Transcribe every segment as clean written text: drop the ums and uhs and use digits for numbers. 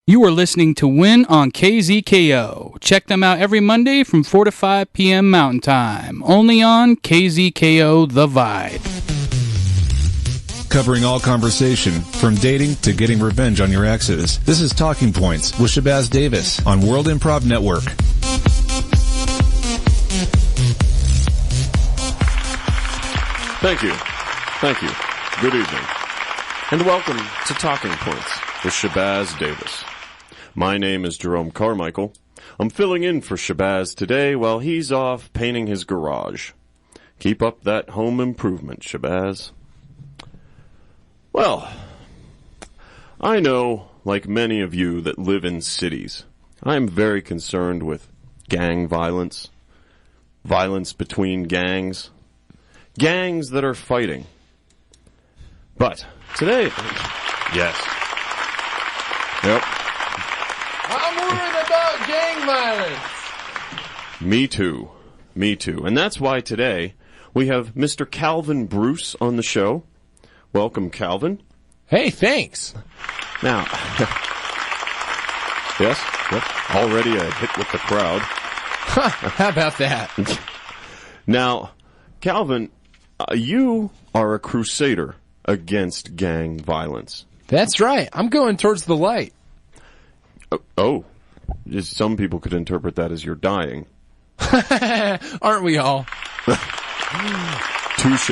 You are listening to Win on KZKO. Check them out every Monday from 4 to 5 p.m. Mountain Time. Only on KZKO The Vibe. Covering all conversation, from dating to getting revenge on your exes. This is Talking Points with Shabazz Davis on World Improv Network. Thank you. Good evening. And welcome to Talking Points with Shabazz Davis. My name is Jerome Carmichael. I'm filling in for Shabazz today while he's off painting his garage. Keep up that home improvement, Shabazz. Well, I know, like many of you that live in cities, I am very concerned with gang violence, violence between gangs, gangs that are fighting. But today, yes. Yep. I'm worried about gang violence. Me too. And that's why today we have Mr. Calvin Bruce on the show. Welcome, Calvin. Hey, thanks. Now, yes, already a hit with the crowd. How about that? Now, Calvin, you are a crusader against gang violence. That's right. I'm going towards the light. Oh, some people could interpret that as you're dying. Aren't we all? Touche.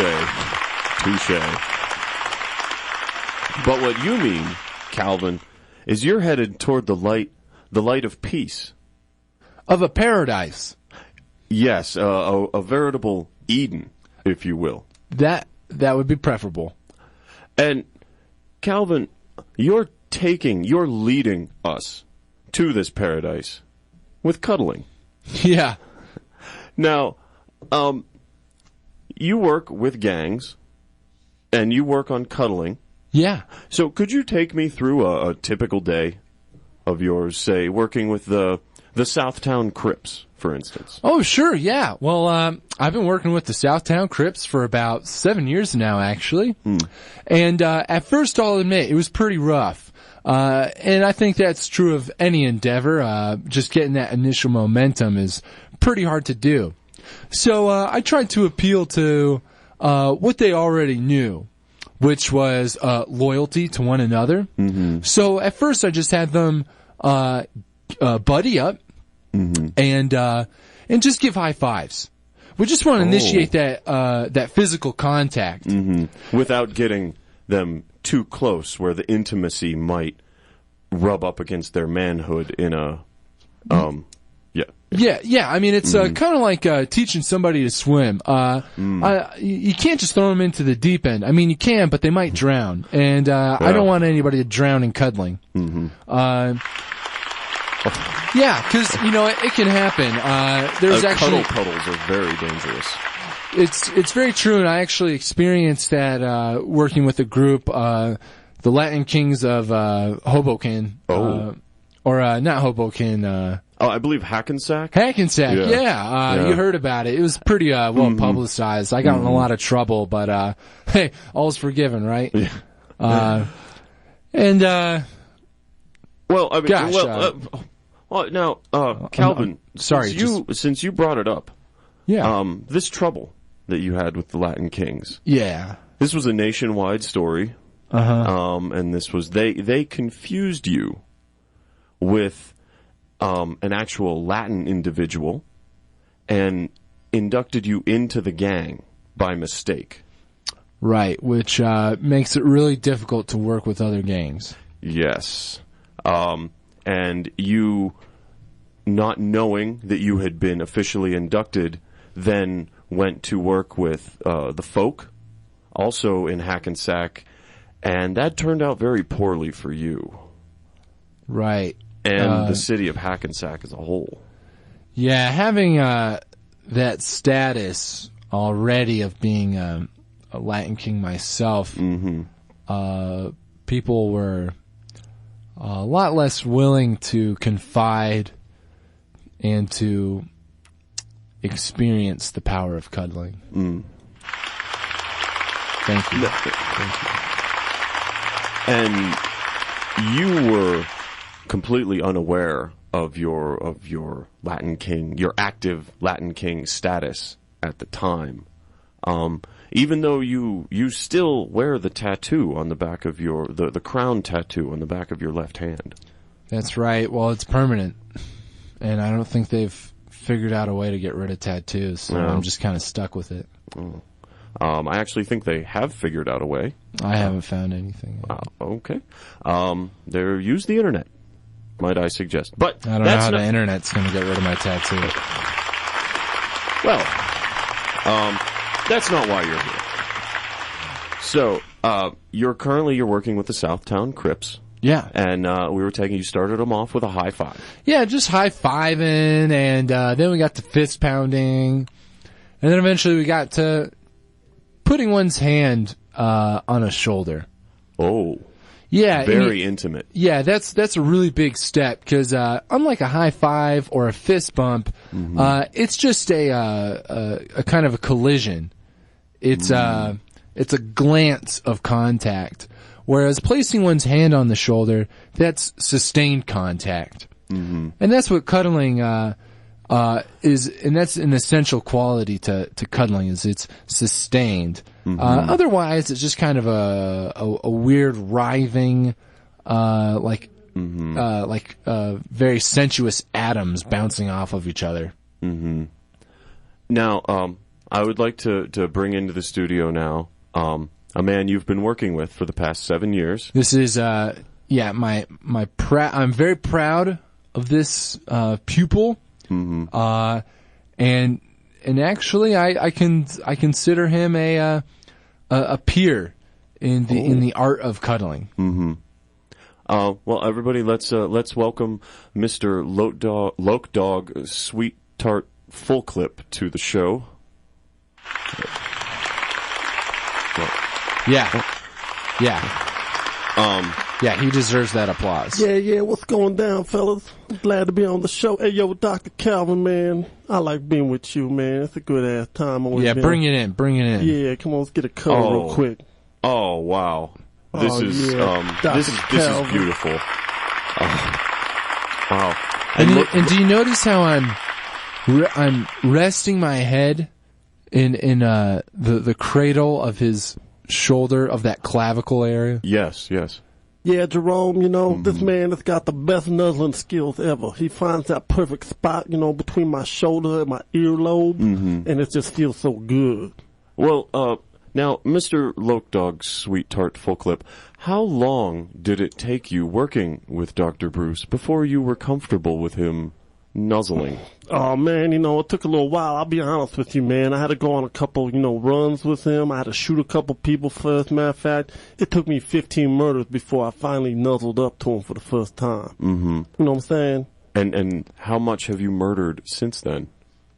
But what you mean, Calvin, is you're headed toward the light of peace. Of a paradise. Yes, a veritable Eden, if you will. That would be preferable. And, Calvin, you're leading us to this paradise with cuddling. Yeah. Now, you work with gangs, and you work on cuddling. Yeah. So could you take me through a typical day of yours, say, working with the Southtown Crips, for instance? Oh, sure, yeah. Well, I've been working with the Southtown Crips for about 7 years now, actually. And at first, I'll admit, it was pretty rough. And I think that's true of any endeavor. Just getting that initial momentum is pretty hard to do. So I tried to appeal to what they already knew, which was loyalty to one another. Mm-hmm. So at first, I just had them buddy up and just give high fives. We just want to initiate that physical contact without getting them too close, where the intimacy might rub up against their manhood in a Yeah. I mean, it's kind of like teaching somebody to swim. You can't just throw them into the deep end. I mean, you can, but they might drown. And I don't want anybody to drown in cuddling. Yeah, because, it can happen. There's actually cuddles are very dangerous. It's very true, and I actually experienced that working with a group, the Latin Kings of Hoboken. Or not Hoboken. I believe Hackensack? Hackensack, yeah. You heard about it. It was pretty well publicized. I got in a lot of trouble, but hey, all's forgiven, right? Yeah. Well, I mean, gosh, now, Calvin, sorry, since you brought it up, yeah, this trouble that you had with the Latin Kings, yeah, this was a nationwide story, and this was they confused you with an actual Latin individual and inducted you into the gang by mistake. Right, which makes it really difficult to work with other gangs. Yes. And you, not knowing that you had been officially inducted, then went to work with the folk, also in Hackensack, and that turned out very poorly for you. Right. And the city of Hackensack as a whole. Yeah, having that status already of being a Latin King myself, people were a lot less willing to confide and to experience the power of cuddling. Thank you. And you were completely unaware of your Latin King, your active Latin King status at the time. Even though you still wear the tattoo on the back of the crown tattoo on the back of your left hand. That's right. Well, it's permanent, and I don't think they've figured out a way to get rid of tattoos, so I'm just kind of stuck with it. Oh. I actually think they have figured out a way. I haven't found anything yet. Okay. Use the internet, might I suggest. But I don't know how the internet's going to get rid of my tattoo. Well, that's not why you're here. So, you're working with the Southtown Crips. Yeah. And you started them off with a high five. Yeah, just high-fiving, and then we got to fist pounding, and then eventually we got to putting one's hand on a shoulder. Oh. Yeah. Very intimate. Yeah, that's a really big step, because unlike a high five or a fist bump, it's just a kind of a collision. It's a glance of contact. Whereas placing one's hand on the shoulder, that's sustained contact. Mm-hmm. And that's what cuddling is, and that's an essential quality to cuddling, is it's sustained. Mm-hmm. Otherwise, it's just kind of a weird writhing, very sensuous atoms bouncing off of each other. Mm-hmm. Now, I would like to bring into the studio now a man you've been working with for the past 7 years. This is, I'm very proud of this pupil. Mm-hmm. And actually, I consider him a peer in the art of cuddling. Mm-hmm. Well, everybody, let's welcome Mr. Loke Dog Sweet Tart Full Clip to the show. Yeah. Yeah, he deserves that applause. Yeah, what's going down, fellas? I'm glad to be on the show. Hey, yo, Dr. Calvin, man, I like being with you, man. It's a good-ass time. Bring it in. Yeah, come on, let's get a cuddle real quick. Oh, wow. This is beautiful. Wow. And do you notice how I'm resting my head in the cradle of his shoulder, of that clavicle area? Yes. Yeah, Jerome, this man has got the best nuzzling skills ever. He finds that perfect spot, between my shoulder and my earlobe, and it just feels so good. Well, now, Mr. Loke Dog Sweet Tart Full Clip, how long did it take you working with Dr. Bruce before you were comfortable with him nuzzling? Oh, man, it took a little while. I'll be honest with you, man. I had to go on a couple, runs with him. I had to shoot a couple people first. Matter of fact, it took me 15 murders before I finally nuzzled up to him for the first time. Mm-hmm. You know what I'm saying? And how much have you murdered since then?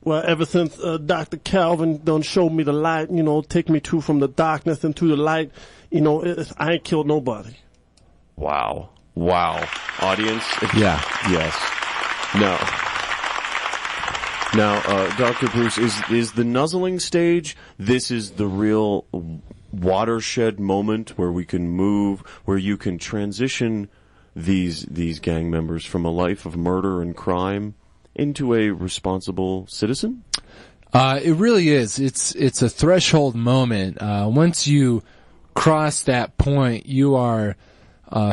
Well, ever since Dr. Calvin done showed me the light, take me from the darkness into the light, I ain't killed nobody. Wow. Audience? Yeah. Yes. No. Now, Dr. Bruce, is the nuzzling stage, this is the real watershed moment where we can move, where you can transition these gang members from a life of murder and crime into a responsible citizen? It really is. It's a threshold moment. Once you cross that point, you are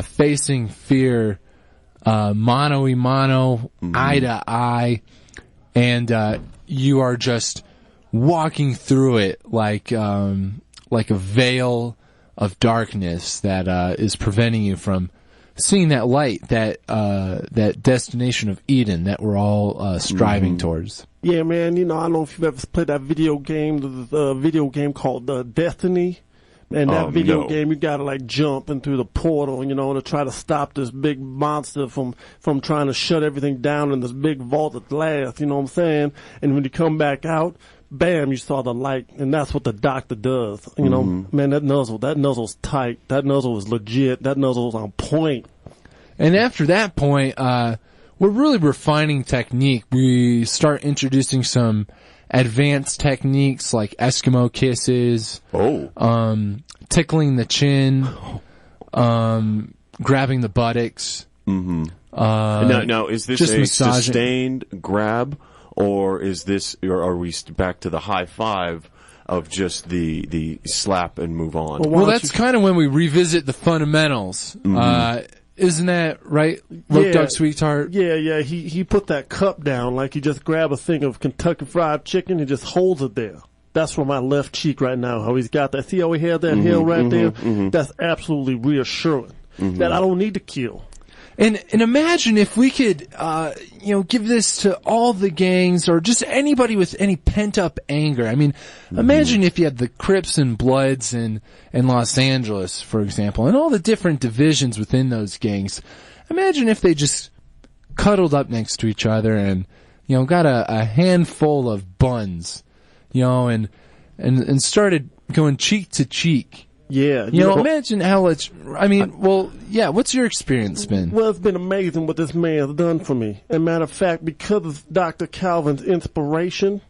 facing fear mano a mano, eye to eye, and you are just walking through it like a veil of darkness that is preventing you from seeing that light, that destination of Eden that we're all striving towards. Yeah, man. I don't know if you've ever played that video game. The video game called Destiny. And that video game, you gotta jump into the portal, to try to stop this big monster from trying to shut everything down in this big vault of glass. You know what I'm saying? And when you come back out, bam, you saw the light, and that's what the doctor does. Man, that nuzzle's tight. That nuzzle is legit. That nuzzle's on point. And after that point, we're really refining technique. We start introducing some advanced techniques like Eskimo kisses, tickling the chin, grabbing the buttocks, Now, is this just a massaging. sustained grab, or are we back to the high five of just the slap and move on? Well, that's kind of when we revisit the fundamentals. Isn't that right, Look Dog Sweetheart? Yeah. He put that cup down like he just grabbed a thing of Kentucky Fried Chicken and just holds it there. That's from my left cheek right now, how he's got that. See how he had that heel right there? That's absolutely reassuring that I don't need to kill. And imagine if we could, give this to all the gangs or just anybody with any pent-up anger. I mean, imagine if you had the Crips and Bloods in Los Angeles, for example, and all the different divisions within those gangs. Imagine if they just cuddled up next to each other and, got a handful of buns, and started going cheek to cheek. Yeah. Imagine how what's your experience been? Well, it's been amazing what this man has done for me. As a matter of fact, because of Dr. Calvin's inspiration,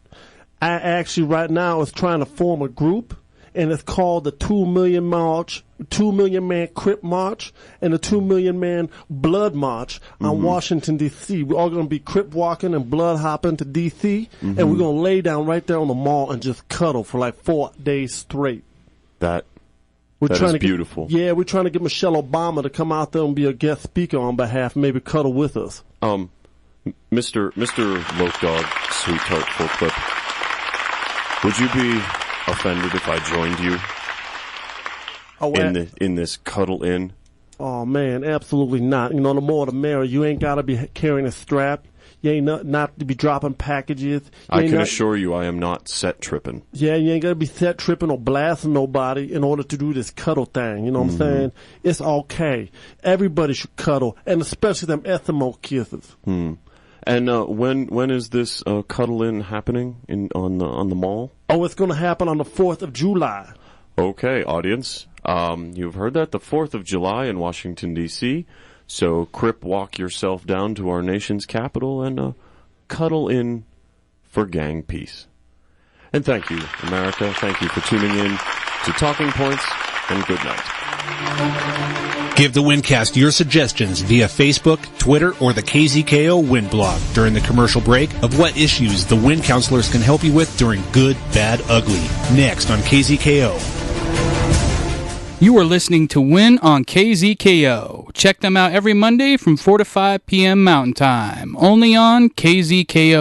I actually right now is trying to form a group, and it's called the 2 Million March, 2 Million Man Crip March, and the 2 Million Man Blood March on Washington, D.C. We're all going to be Crip walking and blood hopping to D.C., and we're going to lay down right there on the mall and just cuddle for like 4 days straight. That is beautiful. We're trying to get Michelle Obama to come out there and be a guest speaker on behalf, maybe cuddle with us. Mr. Loke Dog Sweetheart Full Clip, would you be offended if I joined you in this Cuddle In? Oh man, absolutely not. The more the merrier. You ain't got to be carrying a strap. You ain't not to be dropping packages. I can assure you I am not set tripping. Yeah, you ain't got to be set tripping or blasting nobody in order to do this cuddle thing. You know what I'm saying? It's okay. Everybody should cuddle, and especially them Eskimo kisses. And when is this Cuddle In happening on the mall? Oh, it's going to happen on the 4th of July. Okay, audience. You've heard that, the 4th of July in Washington, D.C., So Crip walk yourself down to our nation's capital and cuddle in for gang peace. And thank you, America. Thank you for tuning in to Talking Points, and good night. Give the Windcast your suggestions via Facebook, Twitter, or the KZKO Wind blog during the commercial break of what issues the Wind counselors can help you with during Good, Bad, Ugly. Next on KZKO. You are listening to Win on KZKO. Check them out every Monday from 4 to 5 p.m. Mountain Time, only on KZKO